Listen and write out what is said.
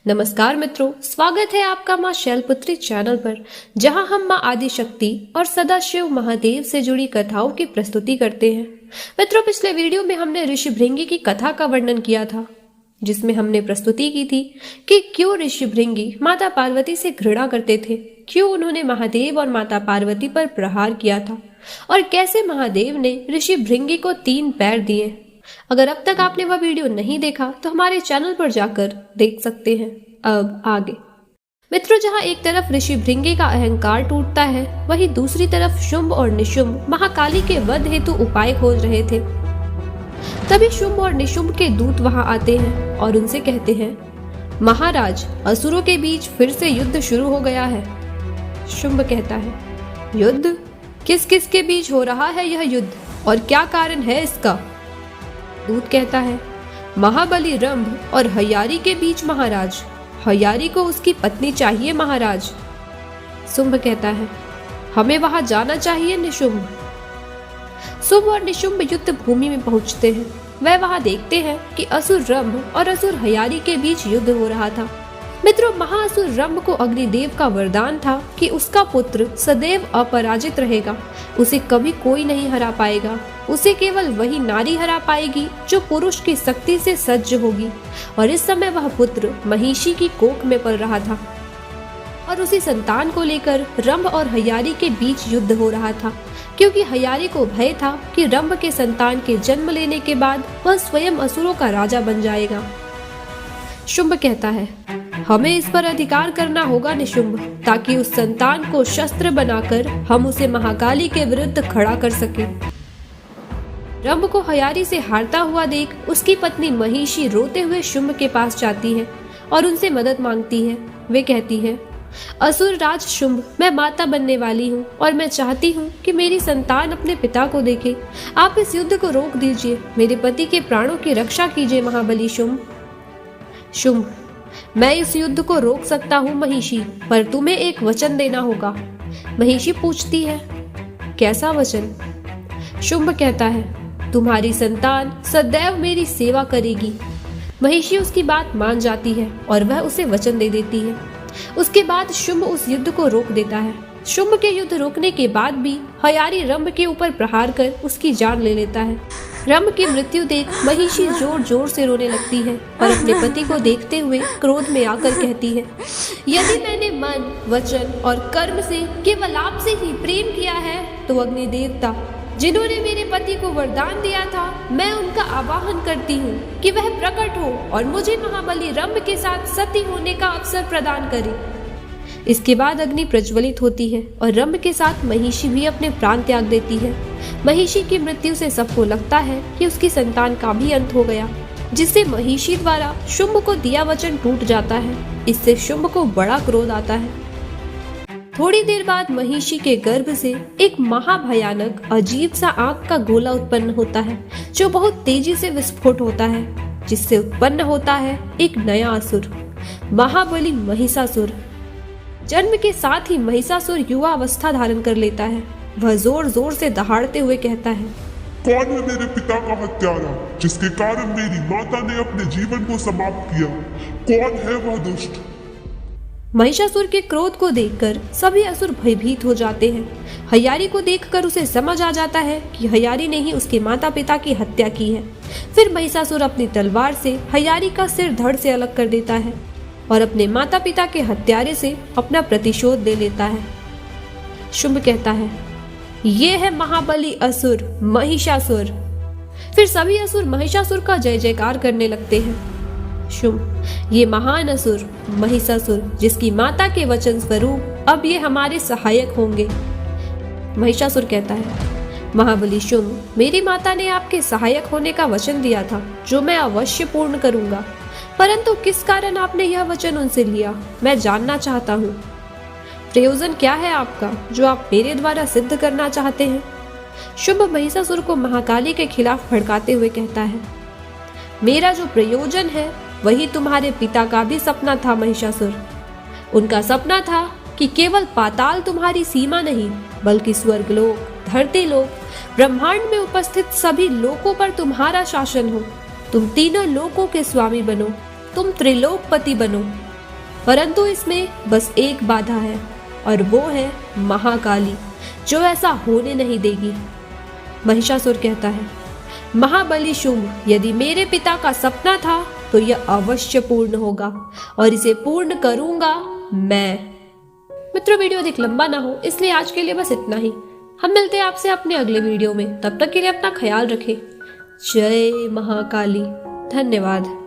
नमस्कार मित्रों, स्वागत है आपका माँ शैलपुत्री चैनल पर, जहां हम माँ आदिशक्ति और सदाशिव महादेव से जुड़ी कथाओं की प्रस्तुति करते हैं। मित्रों, पिछले वीडियो में हमने ऋषि भृंगी की कथा का वर्णन किया था, जिसमें हमने प्रस्तुति की थी कि क्यों ऋषि भृंगी माता पार्वती से घृणा करते थे, क्यों उन्होंने महादेव और माता पार्वती पर प्रहार किया था और कैसे महादेव ने ऋषि भृंगी को 3 पैर दिए। अगर अब तक आपने वह वीडियो नहीं देखा तो हमारे चैनल पर जाकर देख सकते हैं। अब आगे मित्रों, जहां एक तरफ ऋषि भृंगी का अहंकार टूटता है, वहीं दूसरी तरफ शुंभ और निशुंभ महाकाली के वध हेतु उपाय खोज रहे थे। तभी शुंभ और निशुंभ के दूत वहां आते हैं और उनसे कहते हैं, महाराज, असुरों के बीच फिर से युद्ध शुरू हो गया है। शुंभ कहता है, युद्ध? किस किस के बीच हो रहा है यह युद्ध और क्या कारण है इसका? दूत कहता है, महाबली रंभ और हयारी के बीच महाराज। हयारी को उसकी पत्नी चाहिए महाराज। शुंभ कहता है, हमें वहां जाना चाहिए निशुंभ। शुंभ और निशुंभ युद्ध भूमि में पहुंचते हैं। वह वहां देखते हैं कि असुर रंभ और असुर हयारी के बीच युद्ध हो रहा था। मित्रों, महाअसुर रंभ को अग्निदेव का वरदान था कि उसका पुत्र सदैव अपराजित रहेगा, उसे कभी कोई नहीं हरा पाएगा। उसे केवल वही नारी हरा पाएगी जो पुरुष की शक्ति से सज्ज होगी। और इस समय वह पुत्र महिषी की कोख में पल रहा था और उसी संतान को लेकर रंभ और हयारी के बीच युद्ध हो रहा था, क्योंकि हयारी को भय था कि रंभ के संतान के जन्म लेने के बाद वह स्वयं असुरों का राजा बन जाएगा। शुंभ कहता है, हमें इस पर अधिकार करना होगा निशुंभ, ताकि उस संतान को शस्त्र बनाकर हम उसे महाकाली के विरुद्ध खड़ा कर सके। रंभ को हयारी से हारता हुआ देख उसकी पत्नी महिषी रोते हुए शुंभ के पास जाती है और उनसे मदद मांगती है। वे कहती है, असुर राज शुंभ, मैं माता बनने वाली हूँ और मैं चाहती हूँ कि मेरी संतान अपने पिता को देखे। आप इस युद्ध को रोक दीजिए, मेरे पति के प्राणों की रक्षा कीजिए महाबली शुंभ। शुंभ, मैं इस युद्ध को रोक सकता हूँ महिषी, पर तुम्हें एक वचन देना होगा। महिषी पूछती है, कैसा वचन? शुंभ कहता है, तुम्हारी संतान सदैव मेरी सेवा करेगी। महिषी उसकी बात मान जाती है और वह उसे वचन दे देती है। उसके बाद शुंभ उस युद्ध को रोक देता है। शुंभ के युद्ध रोकने के बाद भी हयारी रंभ के ऊपर प्रहार कर उसकी जान ले लेता है। रंभ की मृत्यु देख महिषी जोर जोर से रोने लगती है और अपने पति को देखते हुए क्रोध में आकर कहती है, यदि मैंने मन, वचन और कर्म से केवल आपसे ही प्रेम किया है तो अग्नि देवता, जिन्होंने मेरे पति को वरदान दिया था, मैं उनका आवाहन करती हूँ कि वह प्रकट हो और मुझे महाबली रंभ के साथ सती होने का अवसर प्रदान करे। इसके बाद अग्नि प्रज्वलित होती है और रंभ के साथ महिषी भी अपने प्राण त्याग देती है। महिषी की मृत्यु से सबको लगता है कि उसकी संतान का भी अंत हो गया, जिससे महिषी द्वारा शुंभ को दिया वचन टूट जाता है। इससे शुंभ को बड़ा क्रोध आता है। थोड़ी देर बाद महिषी के गर्भ से एक महाभयानक अजीब सा आग का गोला उत्पन्न होता है, जो बहुत तेजी से विस्फोट होता है, जिससे उत्पन्न होता है एक नया असुर, महाबली महिषासुर। जन्म के साथ ही महिषासुर युवा अवस्था धारण कर लेता है। वह जोर जोर से दहाड़ते हुए कहता है, कौन है मेरे पिता का हत्यारा, जिसके कारण मेरी माता ने अपने जीवन को समाप्त किया? कौन है वह दुष्ट? महिषासुर के क्रोध को देखकर सभी असुर भयभीत हो जाते हैं। हयारी को देखकर उसे समझ आ जाता है कि हयारी ने ही उसके माता पिता की हत्या की है। फिर महिषासुर अपनी तलवार से हयारी का सिर धड़ से अलग कर देता है और अपने माता पिता के हत्यारे से अपना प्रतिशोध ले लेता है। शुंभ कहता है, ये है महाबली असुर महिषासुर। फिर सभी असुर महिषासुर का जय जयकार करने लगते हैं। शुंभ, ये महान असुर महिषासुर, जिसकी माता के वचन स्वरूप अब ये हमारे सहायक होंगे। महिषासुर कहता है, महाबली शुंभ, मेरी माता ने आपके सहायक होने का वचन दिया था, जो मैं अवश्य पूर्ण करूंगा, परंतु किस कारण आपने यह वचन उनसे लिया, मैं जानना चाहता हूँ। प्रयोजन क्या है आपका, जो आप मेरे द्वारा सिद्ध करना चाहते हैं? शुंभ महिषासुर को महाकाली के खिलाफ भड़काते हुए कहता है, मेरा जो प्रयोजन है वही तुम्हारे पिता का भी सपना था महिषासुर। उनका सपना था कि केवल पाताल तुम्हारी सीमा नहीं, बल्कि स्वर्गलोक, धरतीलोक, ब्रह्मांड में उपस्थित सभी लोकों पर तुम्हारा शासन हो। तुम तीनों लोकों के स्वामी बनो, तुम त्रिलोकपति बनो। परंतु इसमें बस एक बाधा है और वो है महाकाली, जो ऐसा होने नहीं देगी। महिषासुर कहता है, महाबली शुंभ, यदि मेरे पिता का सपना था तो यह अवश्य पूर्ण होगा और इसे पूर्ण करूंगा मैं। मित्रों, वीडियो अधिक लंबा ना हो इसलिए आज के लिए बस इतना ही। हम मिलते हैं आपसे अपने अगले वीडियो में। तब तक के लिए अपना ख्याल रखें। जय महाकाली। धन्यवाद।